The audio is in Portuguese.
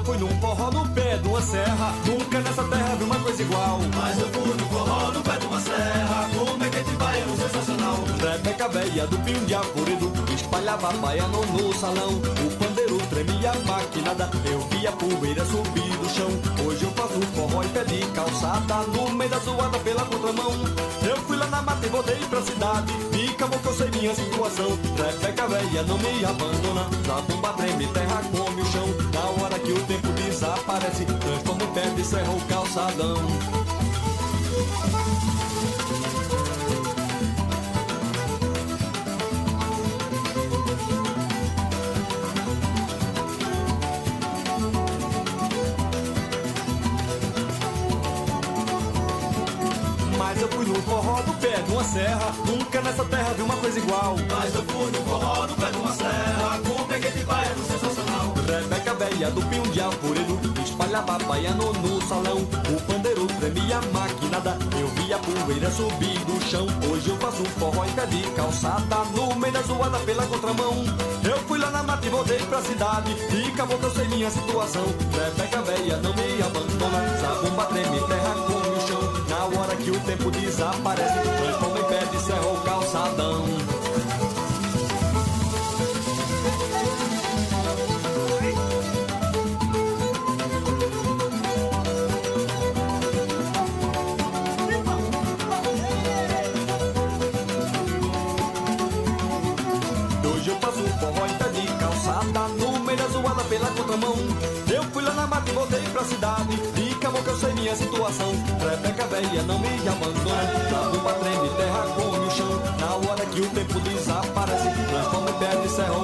fui num forró no pé de uma serra. Nunca nessa terra vi uma coisa igual. Mas eu fui no forró no pé de uma serra. Como é que te baiano sensacional. Rebeca véia do pinho de apurido espalhava baiano no salão. O pandeiro tremia maquinada, eu via poeira subir do chão. Hoje eu faço forró em pé de calçada, no meio da zoada pela contramão. Eu fui lá na mata e voltei pra cidade, e acabou que eu sei minha situação. Rebeca véia não me abandona, zabumba treme, terra come o chão. Na hora que o tempo desaparece, transforma em pé de serra o calçadão. Mas eu fui no forró do pé de uma serra. Nunca nessa terra vi uma coisa igual. Mas eu fui no forró no pé de uma serra. Como é que te baiano sensacional. Rebeca véia do pinho de alvoredo espalhava baiano no salão. O pandeiro tremia maquinada, eu via poeira subir do chão. Hoje eu faço forró em pé de calçada, no meio da zoada pela contramão. Eu fui lá na mata e voltei pra cidade, e acabou que eu sei minha situação. Rebeca véia não me abandona, zabumba treme, terra come o chão. Na hora que o tempo desaparece, transforma em pé de serra o calçadão. Hoje eu faço forró em pé de calçada, no meio da zoada pela contramão. Eu fui lá na mata e voltei pra cidade, e acabou que eu sei minha situação. Rebeca véia não me abandona, zabumba treme, terra come o chão. Na hora que o tempo desaparece, transforma em pé de serra